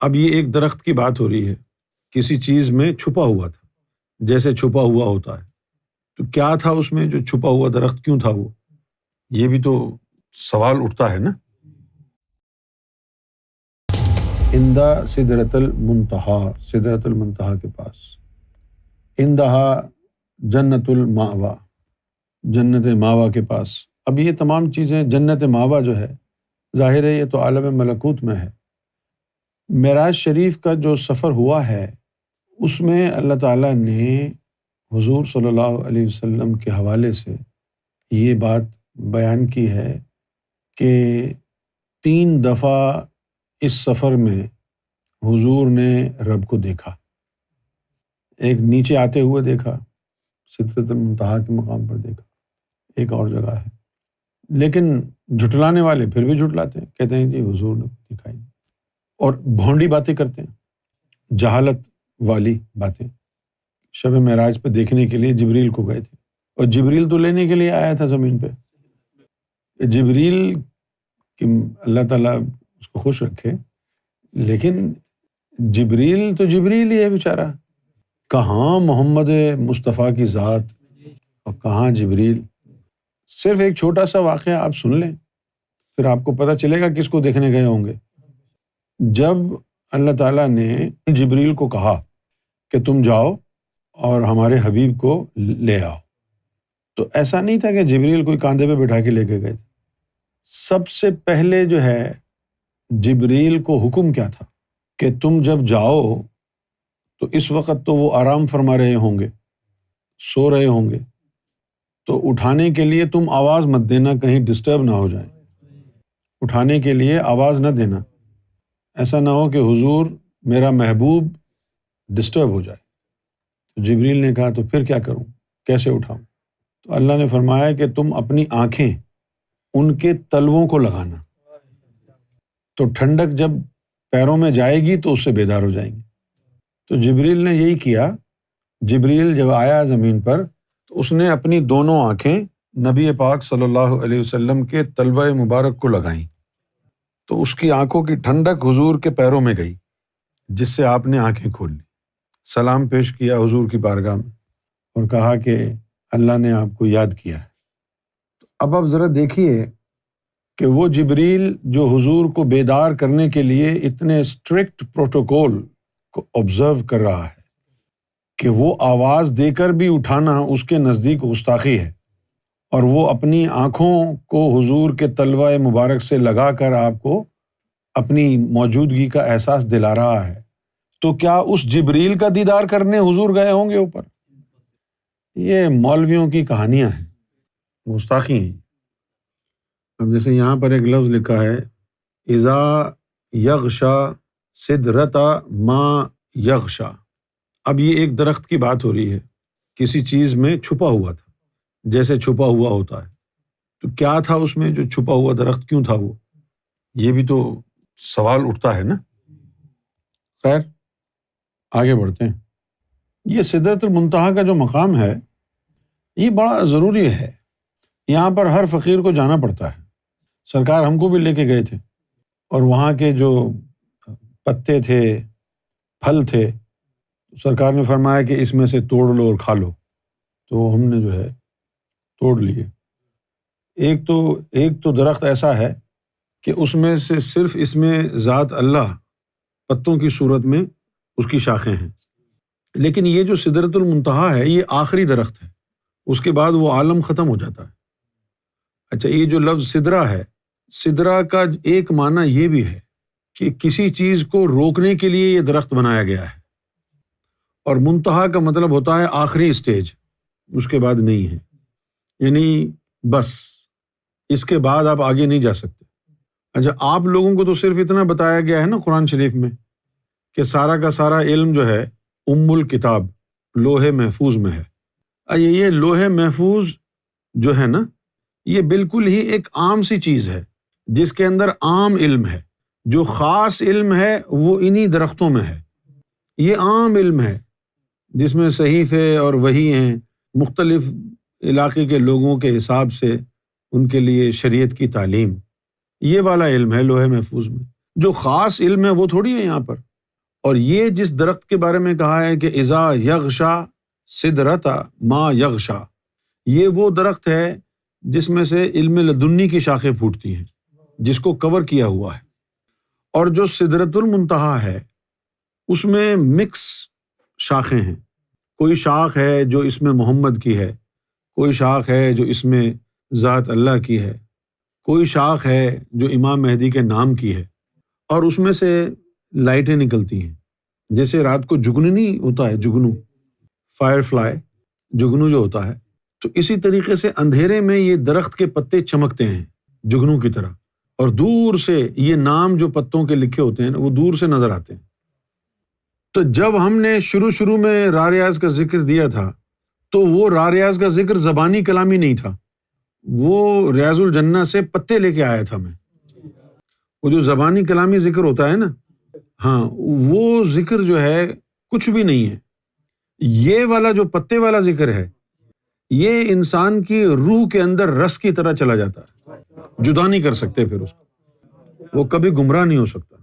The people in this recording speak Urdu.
اب یہ ایک درخت کی بات ہو رہی ہے، کسی چیز میں چھپا ہوا تھا، جیسے چھپا ہوا ہوتا ہے، تو کیا تھا اس میں جو چھپا ہوا درخت کیوں تھا وہ؟ یہ بھی تو سوال اٹھتا ہے نا۔ عند سدرۃ المنتہا، سدرۃ المنتہا کے پاس، عندہا جنت المأویٰ، جنت ماوا کے پاس۔ اب یہ تمام چیزیں، جنت ماوا جو ہے، ظاہر ہے یہ تو عالم ملکوت میں ہے۔ معراج شریف کا جو سفر ہوا ہے اس میں اللہ تعالیٰ نے حضور صلی اللہ علیہ وسلم کے حوالے سے یہ بات بیان کی ہے کہ 3 دفعہ اس سفر میں حضور نے رب کو دیکھا۔ ایک نیچے آتے ہوئے دیکھا، سدرۃ المنتہا کے مقام پر دیکھا، ایک اور جگہ ہے، لیکن جھٹلانے والے پھر بھی جھٹلاتے ہیں، کہتے ہیں جی حضور نے دکھائی، اور بھونڈی باتیں کرتے ہیں، جہالت والی باتیں۔ شب معراج پہ دیکھنے کے لیے جبریل کو گئے تھے، اور جبریل تو لینے کے لیے آیا تھا زمین پہ۔ جبریل کہ اللہ تعالیٰ اس کو خوش رکھے، لیکن جبریل تو جبریل ہی ہے بیچارہ، کہاں محمد مصطفیٰ کی ذات اور کہاں جبریل۔ صرف ایک چھوٹا سا واقعہ آپ سن لیں، پھر آپ کو پتہ چلے گا کس کو دیکھنے گئے ہوں گے۔ جب اللہ تعالیٰ نے جبریل کو کہا کہ تم جاؤ اور ہمارے حبیب کو لے آؤ، تو ایسا نہیں تھا کہ جبریل کوئی کاندھے پہ بٹھا کے لے کے گئے تھے۔ سب سے پہلے جو ہے جبریل کو حکم کیا تھا کہ تم جب جاؤ تو اس وقت تو وہ آرام فرما رہے ہوں گے، سو رہے ہوں گے، تو اٹھانے کے لیے تم آواز مت دینا، کہیں ڈسٹرب نہ ہو جائیں، اٹھانے کے لیے آواز نہ دینا، ایسا نہ ہو کہ حضور میرا محبوب ڈسٹرب ہو جائے۔ تو جبریل نے کہا تو پھر کیا کروں، کیسے اٹھاؤں؟ تو اللہ نے فرمایا کہ تم اپنی آنکھیں ان کے تلووں کو لگانا، تو ٹھنڈک جب پیروں میں جائے گی تو اس سے بیدار ہو جائیں گے۔ تو جبریل نے یہی کیا۔ جبریل جب آیا زمین پر تو اس نے اپنی دونوں آنکھیں نبی پاک صلی اللہ علیہ وسلم کے تلوہ مبارک کو لگائیں، تو اس کی آنکھوں کی ٹھنڈک حضور کے پیروں میں گئی، جس سے آپ نے آنکھیں کھول لی، سلام پیش کیا حضور کی بارگاہ میں اور کہا کہ اللہ نے آپ کو یاد کیا ہے۔ اب آپ ذرا دیکھیے کہ وہ جبریل جو حضور کو بیدار کرنے کے لیے اتنے اسٹرکٹ پروٹوکول کو آبزرو کر رہا ہے کہ وہ آواز دے کر بھی اٹھانا اس کے نزدیک گستاخی ہے، اور وہ اپنی آنکھوں کو حضور کے تلوہ مبارک سے لگا کر آپ کو اپنی موجودگی کا احساس دلا رہا ہے، تو کیا اس جبریل کا دیدار کرنے حضور گئے ہوں گے اوپر؟ یہ مولویوں کی کہانیاں ہیں، گستاخی ہیں۔ اب جیسے یہاں پر ایک لفظ لکھا ہے اذا یغشا سدرۃ ما یغشا۔ اب یہ ایک درخت کی بات ہو رہی ہے، کسی چیز میں چھپا ہوا تھا، جیسے چھپا ہوا ہوتا ہے، تو کیا تھا اس میں جو چھپا ہوا درخت کیوں تھا وہ؟ یہ بھی تو سوال اٹھتا ہے نا۔ خیر آگے بڑھتے ہیں۔ یہ سدرۃ المنتہا کا جو مقام ہے یہ بڑا ضروری ہے، یہاں پر ہر فقیر کو جانا پڑتا ہے۔ سرکار ہم کو بھی لے کے گئے تھے، اور وہاں کے جو پتے تھے، پھل تھے، سرکار نے فرمایا کہ اس میں سے توڑ لو اور کھا لو، تو ہم نے جو ہے توڑ لیے۔ ایک تو درخت ایسا ہے کہ اس میں سے صرف اس میں ذات اللہ پتوں کی صورت میں اس کی شاخیں ہیں، لیکن یہ جو سدرۃ المنتہا ہے یہ آخری درخت ہے، اس کے بعد وہ عالم ختم ہو جاتا ہے۔ اچھا، یہ جو لفظ سدرہ ہے، سدرہ کا ایک معنی یہ بھی ہے کہ کسی چیز کو روکنے کے لیے یہ درخت بنایا گیا ہے، اور منتہا کا مطلب ہوتا ہے آخری اسٹیج، اس کے بعد نہیں ہے، یعنی بس اس کے بعد آپ آگے نہیں جا سکتے۔ اچھا، آپ لوگوں کو تو صرف اتنا بتایا گیا ہے نا قرآن شریف میں کہ سارا کا سارا علم جو ہے الکتاب لوح محفوظ میں ہے۔ یہ لوح محفوظ جو ہے نا، یہ بالکل ہی ایک عام سی چیز ہے جس کے اندر عام علم ہے، جو خاص علم ہے وہ انہی درختوں میں ہے۔ یہ عام علم ہے جس میں صحیفے اور وحی ہیں، مختلف علاقے کے لوگوں کے حساب سے ان کے لیے شریعت کی تعلیم، یہ والا علم ہے لوح محفوظ میں۔ جو خاص علم ہے وہ تھوڑی ہے یہاں پر، اور یہ جس درخت کے بارے میں کہا ہے کہ اذا یغشا سدرۃ ما یغشا، یہ وہ درخت ہے جس میں سے علم لدنی کی شاخیں پھوٹتی ہیں، جس کو کور کیا ہوا ہے۔ اور جو سدرۃ المنتہا ہے اس میں مکس شاخیں ہیں، کوئی شاخ ہے جو اس میں محمد کی ہے، کوئی شاخ ہے جو اس میں ذات اللہ کی ہے، کوئی شاخ ہے جو امام مہدی کے نام کی ہے، اور اس میں سے لائٹیں نکلتی ہیں، جیسے رات کو جگنو نہیں ہوتا ہے، جگنو فائر فلائی، جگنو جو ہوتا ہے، تو اسی طریقے سے اندھیرے میں یہ درخت کے پتے چمکتے ہیں جگنو کی طرح، اور دور سے یہ نام جو پتوں کے لکھے ہوتے ہیں وہ دور سے نظر آتے ہیں۔ تو جب ہم نے شروع میں را ریاض کا ذکر دیا تھا تو وہ را ریاض کا ذکر زبانی کلامی نہیں تھا، وہ ریاض الجنہ سے پتے لے کے آیا تھا میں۔ وہ جو زبانی کلامی ذکر ہوتا ہے نا، ہاں، وہ ذکر جو ہے کچھ بھی نہیں ہے۔ یہ والا جو پتے والا ذکر ہے یہ انسان کی روح کے اندر رس کی طرح چلا جاتا ہے، جدا نہیں کر سکتے پھر اس کو، وہ کبھی گمراہ نہیں ہو سکتا۔